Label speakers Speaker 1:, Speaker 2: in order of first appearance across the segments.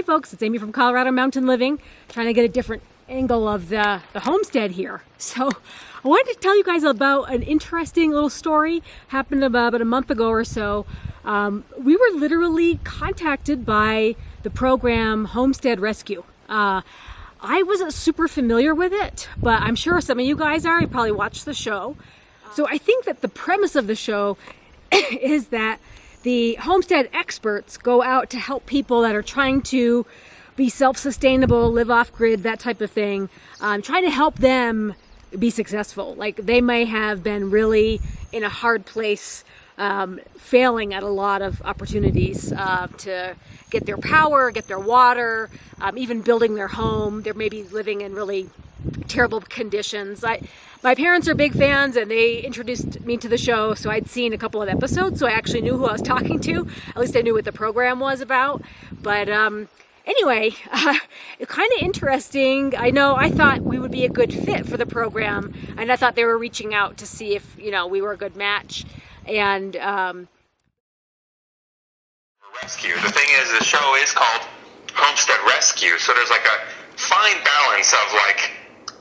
Speaker 1: folks, it's Amy from Colorado Mountain Living, trying to get a different angle of the homestead here. So I wanted to tell you guys about an interesting little story. Happened about a month ago or so. We were literally contacted by the program Homestead Rescue. I wasn't super familiar with it, but I'm sure some of you guys are. You probably watched the show. So I think that the premise of the show is that the homestead experts go out to help people that are trying to be self-sustainable, live off-grid, that type of thing, trying to help them be successful. Like, they may have been really in a hard place, failing at a lot of opportunities to get their power, get their water, even building their home. They may be living in really terrible conditions. My parents are big fans, and they introduced me to the show, so I'd seen a couple of episodes, so I actually knew who I was talking to. At least I knew what the program was about. But anyway, it's kind of interesting. I thought we would be a good fit for the program, and I thought they were reaching out to see if, we were a good match. And
Speaker 2: Rescue. The thing is, the show is called Homestead Rescue, so there's like a fine balance of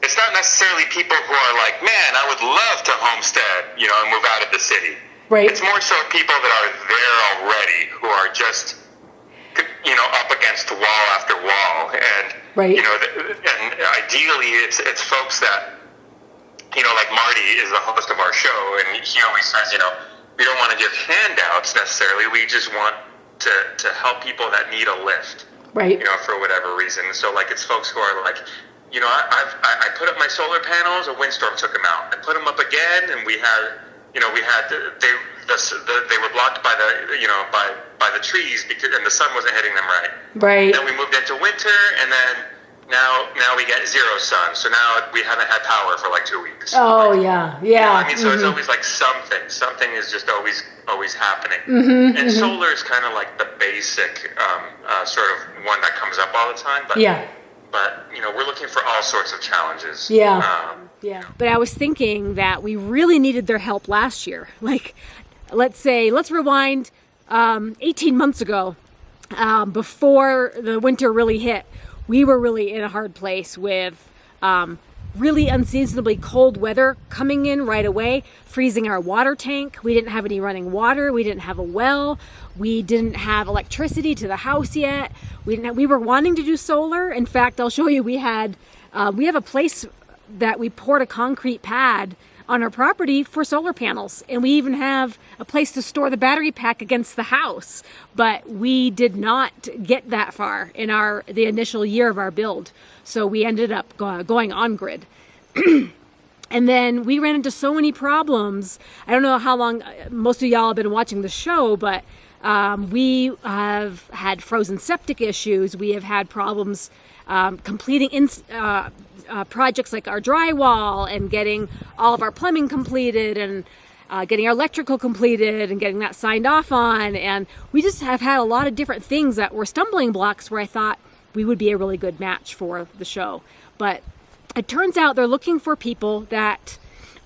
Speaker 2: it's not necessarily people who are like, man, I would love to homestead, and move out of the city.
Speaker 1: Right.
Speaker 2: It's more so people that are there already, who are just, up against wall after wall, and
Speaker 1: right.
Speaker 2: And ideally, it's folks that, like Marty is the host of our show, and he always says, we don't want to give handouts necessarily. We just want to help people that need a lift,
Speaker 1: right?
Speaker 2: For whatever reason. So it's folks who are like, I put up my solar panels, a windstorm took them out. I put them up again, and we had they were blocked by the by the trees and the sun wasn't hitting them right.
Speaker 1: Right.
Speaker 2: Then we moved into winter, and then now we get zero sun. So now we haven't had power for 2 weeks.
Speaker 1: Oh yeah.
Speaker 2: So it's always something is just always happening. And solar is kind of like the basic sort of one that comes up all the time. But
Speaker 1: yeah.
Speaker 2: But we're looking for all sorts of challenges.
Speaker 1: Yeah. But I was thinking that we really needed their help last year. Let's rewind 18 months ago, before the winter really hit. We were really in a hard place with really unseasonably cold weather coming in right away, freezing our water tank. We didn't have any running water. We didn't have a well. We didn't have electricity to the house yet. We were wanting to do solar. In fact, I'll show you, we have a place that we poured a concrete pad on our property for solar panels, and we even have a place to store the battery pack against the house. But we did not get that far in the initial year of our build, so we ended up going on grid. And then we ran into so many problems. I don't know how long most of y'all have been watching the show, but we have had frozen septic issues. We have had problems completing projects like our drywall and getting all of our plumbing completed, and getting our electrical completed and getting that signed off on. And we just have had a lot of different things that were stumbling blocks where I thought we would be a really good match for the show. But it turns out they're looking for people that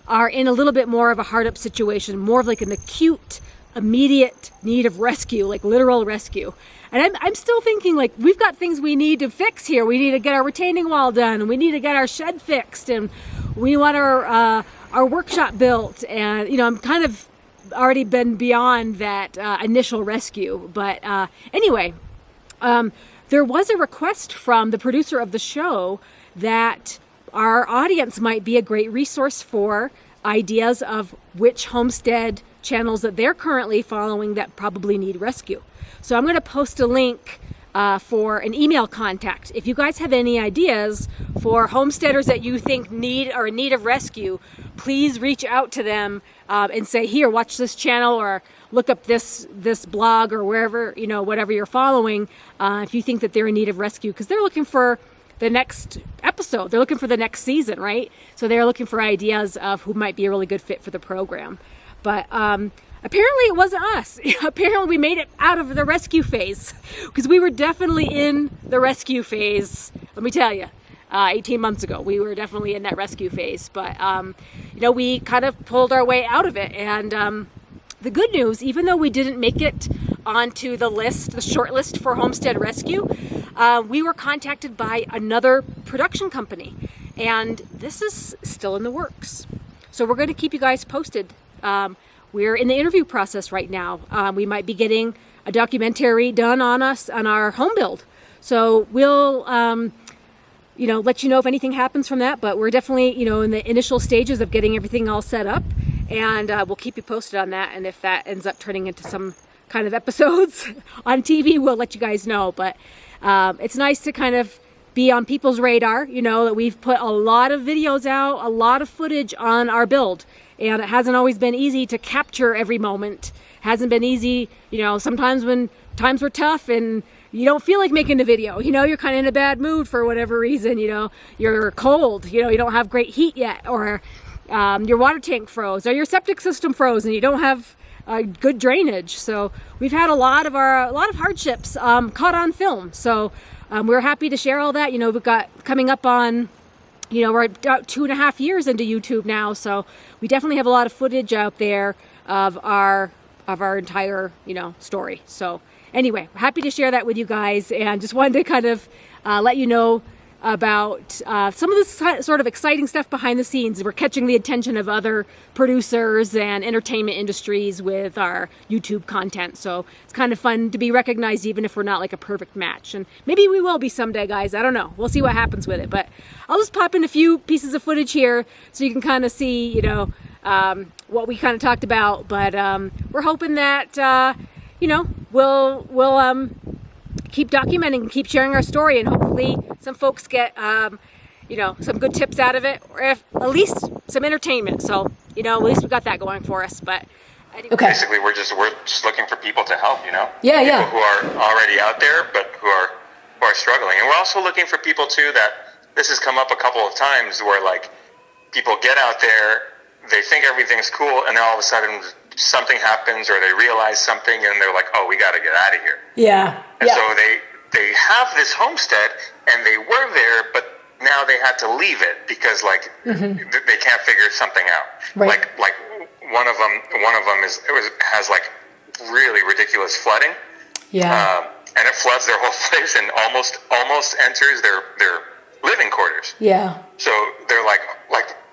Speaker 1: are in a little bit more of a hard up situation, more of an acute, immediate need of rescue, literal rescue. And I'm still thinking, we've got things we need to fix here. We need to get our retaining wall done, and we need to get our shed fixed, and we want our workshop built. And, I'm kind of already been beyond that initial rescue. But anyway, there was a request from the producer of the show that our audience might be a great resource for ideas of which homestead channels that they're currently following that probably need rescue. So I'm going to post a link for an email contact. If you guys have any ideas for homesteaders that you think are in need of rescue, please reach out to them and say, here, watch this channel, or look up this blog, or wherever, whatever you're following, if you think that they're in need of rescue, because they're looking for the next episode. They're looking for the next season, right? So they're looking for ideas of who might be a really good fit for the program. But apparently it wasn't us. Apparently we made it out of the rescue phase, because we were definitely in the rescue phase. Let me tell you, 18 months ago, we were definitely in that rescue phase. But, we kind of pulled our way out of it. And the good news, even though we didn't make it onto the list, the short list for Homestead Rescue, we were contacted by another production company, and this is still in the works. So we're going to keep you guys posted. We're in the interview process right now. We might be getting a documentary done on us on our home build. So we'll, let you know if anything happens from that. But we're definitely, in the initial stages of getting everything all set up. And we'll keep you posted on that. And if that ends up turning into some kind of episodes on TV, we'll let you guys know. But it's nice to kind of be on people's radar, that we've put a lot of videos out, a lot of footage on our build. And it hasn't always been easy to capture every moment. Hasn't been easy, sometimes when times were tough and you don't feel like making a video, you're kind of in a bad mood for whatever reason, you're cold, you don't have great heat yet, or your water tank froze, or your septic system froze and you don't have good drainage. So we've had a lot of hardships caught on film. So we're happy to share all that. We've got coming up on, we're about 2.5 years into YouTube now, so we definitely have a lot of footage out there of our entire, story. So anyway, we're happy to share that with you guys, and just wanted to kind of let you know about some of this sort of exciting stuff behind the scenes. We're catching the attention of other producers and entertainment industries with our YouTube content. So it's kind of fun to be recognized, even if we're not like a perfect match. And maybe we will be someday, guys. I don't know. We'll see what happens with it. But I'll just pop in a few pieces of footage here so you can kind of see, what we kind of talked about. But we're hoping that, we'll keep documenting and keep sharing our story, and hopefully some folks get some good tips out of it, or if at least some entertainment. So at least we got that going for us. But anyway.
Speaker 2: Okay. Basically we're just looking for people to help,
Speaker 3: Yeah,
Speaker 2: people who are already out there but who are struggling. And we're also looking for people too, that this has come up a couple of times, where like people get out there, they think everything's cool, and then all of a sudden something happens, or they realize something, and they're like, oh, we got to get out of here.
Speaker 3: Yeah.
Speaker 2: And so they have this homestead, and they were there, but now they had to leave it because they can't figure something out.
Speaker 3: Right.
Speaker 2: Like one of them has like really ridiculous flooding.
Speaker 3: Yeah.
Speaker 2: And it floods their whole place and almost enters their living quarters.
Speaker 3: Yeah.
Speaker 2: So they're like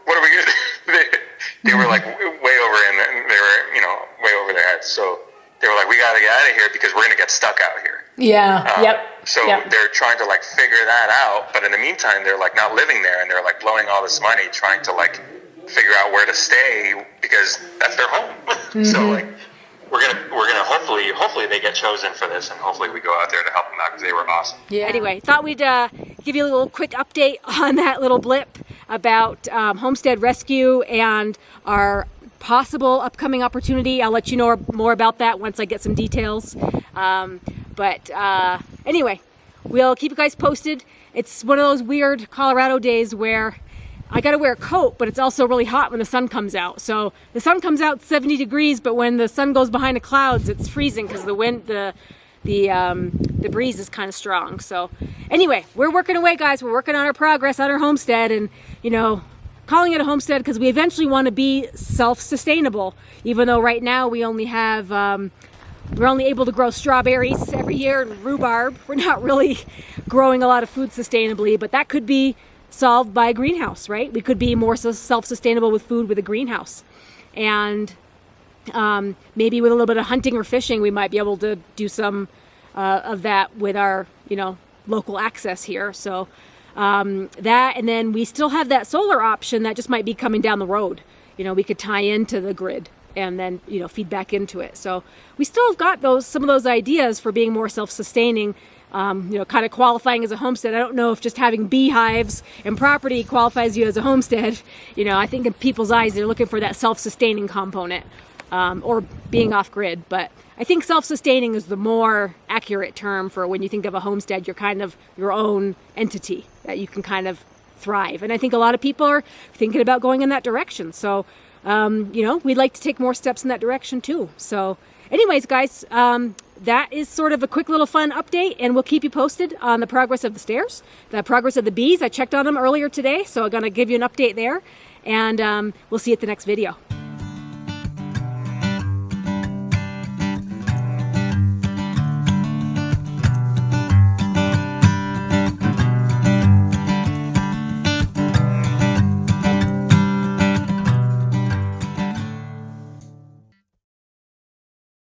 Speaker 2: what are we gonna do? They were like way over and they were way over their heads. So they were like, we got to get out of here because we're gonna get stuck out here.
Speaker 3: Yeah.
Speaker 2: So they're trying to like figure that out, but in the meantime, they're like not living there, and they're like blowing all this money trying to like figure out where to stay because that's their home. So like we're gonna hopefully they get chosen for this, and hopefully we go out there to help them out because they were awesome.
Speaker 1: Yeah. Anyway, thought we'd give you a little quick update on that little blip about Homestead Rescue and our possible upcoming opportunity. I'll let you know more about that once I get some details. But anyway, we'll keep you guys posted. It's one of those weird Colorado days where I got to wear a coat, but it's also really hot when the sun comes out. So the sun comes out 70 degrees, but when the sun goes behind the clouds, it's freezing because the wind, the breeze is kind of strong. So anyway, we're working away, guys. We're working on our progress on our homestead, and calling it a homestead because we eventually want to be self-sustainable. Even though right now we only have we're only able to grow strawberries every year and rhubarb. We're not really growing a lot of food sustainably, but that could be solved by a greenhouse, right? We could be more self-sustainable with food with a greenhouse. And maybe with a little bit of hunting or fishing, we might be able to do some of that with our, local access here. So that, and then we still have that solar option that just might be coming down the road. We could tie into the grid and then, feed back into it. So we still have got some of those ideas for being more self-sustaining, kind of qualifying as a homestead. I don't know if just having beehives and property qualifies you as a homestead. I think in people's eyes, they're looking for that self-sustaining component, or being off-grid. But I think self-sustaining is the more accurate term for when you think of a homestead. You're kind of your own entity that you can kind of thrive. And I think a lot of people are thinking about going in that direction. So, we'd like to take more steps in that direction too. So anyways, guys, that is sort of a quick little fun update, and we'll keep you posted on the progress of the stairs, the progress of the bees. I checked on them earlier today, so I'm going to give you an update there, and we'll see you at the next video.